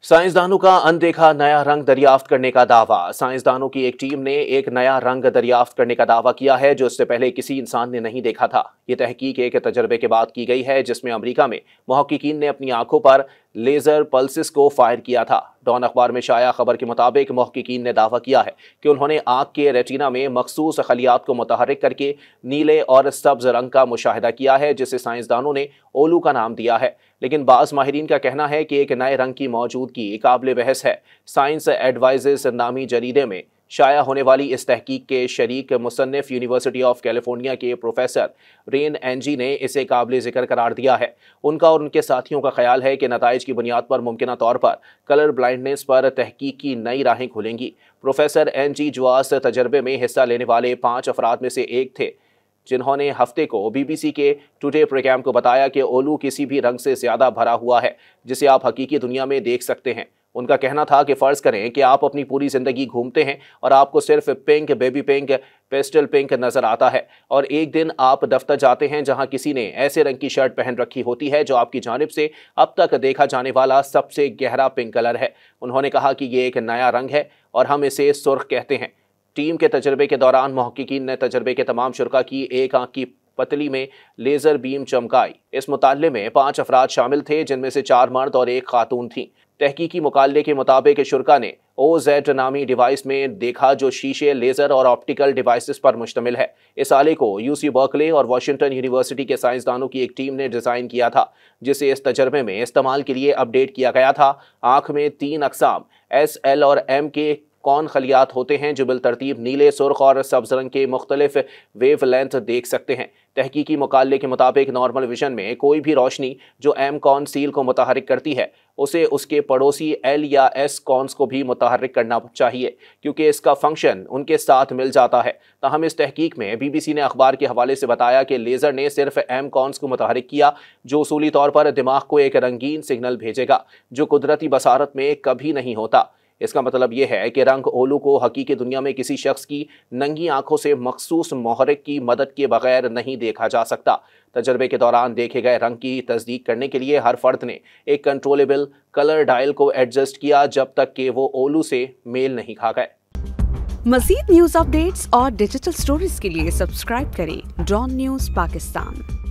साइंसदानों का अनदेखा नया रंग दरियाफ्त करने का दावा। साइंसदानों की एक टीम ने एक नया रंग दरियाफ्त करने का दावा किया है जो इससे पहले किसी इंसान ने नहीं देखा था। ये तहकीक एक तजर्बे के बाद की गई है जिसमें अमेरिका में मुहक्किकीन ने अपनी आंखों पर लेजर पल्सेस को फायर किया था। डॉन अखबार में शाया खबर के मुताबिक मुहक्किकीन ने दावा किया है कि उन्होंने आंख के रेटिना में मखसूस खलियात को मुतहर्रिक करके नीले और सब्ज रंग का मुशाहिदा किया है जिसे साइंसदानों ने ओलू का नाम दिया है। लेकिन बाज़ माहिरीन का कहना है कि एक नए रंग की मौजूदगी काबिल बहस है। साइंस एडवाइजेस नामी जरीदे में शाया होने वाली इस तहकीक के शरीक मुसन्निफ यूनिवर्सिटी ऑफ कैलिफोर्निया के प्रोफेसर रेन एंजी ने इसे काबिल जिक्र करार दिया है। उनका और उनके साथियों का ख्याल है कि नताइज की बुनियाद पर मुमकिन तौर पर कलर ब्लाइंडनेस पर तहकीक की नई राहें खुलेंगी। प्रोफेसर एंजी जुआस तजर्बे में हिस्सा लेने वाले 5 अफराद में से एक थे जिन्होंने हफ्ते को BBC के टुडे प्रोग्राम को बताया कि ओलू किसी भी रंग से ज्यादा भरा हुआ है जिसे आप हकीकी दुनिया में देख सकते हैं। उनका कहना था कि फर्ज करें कि आप अपनी पूरी जिंदगी घूमते हैं और आपको सिर्फ pink, baby pink, pastel pink नजर आता है और एक दिन आप दफ्तर जाते हैं जहां किसी ने ऐसे रंग की शर्ट पहन रखी होती है जो आपकी जानिब से अब तक देखा जाने वाला सबसे गहरा पिंक कलर है। उन्होंने कहा कि ये एक नया रंग है और हम इसे सुर्ख कहते हैं। टीम के तजर्बे के दौरान मुहक्किकीन ने तजर्बे के तमाम शुरका की एक आंख की पतली में लेजर बीम चमकाई। इस मुताले में 5 अफराद शामिल थे जिनमें से 4 मर्द और 1 खातून थी। तहकीकी मुकाले के मुताबिक शुरका ने OZ नामी डिवाइस में देखा जो शीशे, लेजर और ऑप्टिकल डिवाइसेस पर मुश्तमिल है। इस आले को UC बर्कले और वाशिंगटन यूनिवर्सिटी के साइंसदानों की एक टीम ने डिजाइन किया था जिसे इस तजर्बे में इस्तेमाल के लिए अपडेट किया गया था। आंख में 3 अकसाम S, L और M के कौन खलियात होते हैं जो बिलतरतीब नीले, सुर्ख और सब्ज रंग के मुख्तलिफ वेव लेंथ देख सकते हैं। तहकीकी मुकाले के मुताबिक नॉर्मल विजन में कोई भी रोशनी जो M कॉन सील को मुतहर्रिक करती है उसे उसके पड़ोसी L या S कॉन्स को भी मुतहर्रिक करना चाहिए क्योंकि इसका फंक्शन उनके साथ मिल जाता है। ताहम इस तहकीक में BBC ने अखबार के हवाले से बताया कि लेज़र ने सिर्फ M कॉन्स को मुतहर्रिक किया जो उसूली तौर पर दिमाग को एक रंगीन सिग्नल भेजेगा जो कुदरती बसारत में कभी नहीं होता। इसका मतलब यह है कि रंग ओलू को हकीकी दुनिया में किसी शख्स की नंगी आंखों से मखसूस मोहर्रिक की मदद के बगैर नहीं देखा जा सकता। तजर्बे के दौरान देखे गए रंग की तस्दीक करने के लिए हर फर्द ने एक कंट्रोलेबल कलर डायल को एडजस्ट किया जब तक कि वो ओलू से मेल नहीं खा गए। मज़ीद न्यूज़ अपडेट्स और डिजिटल स्टोरीज के लिए सब्सक्राइब करें डॉन न्यूज़ पाकिस्तान।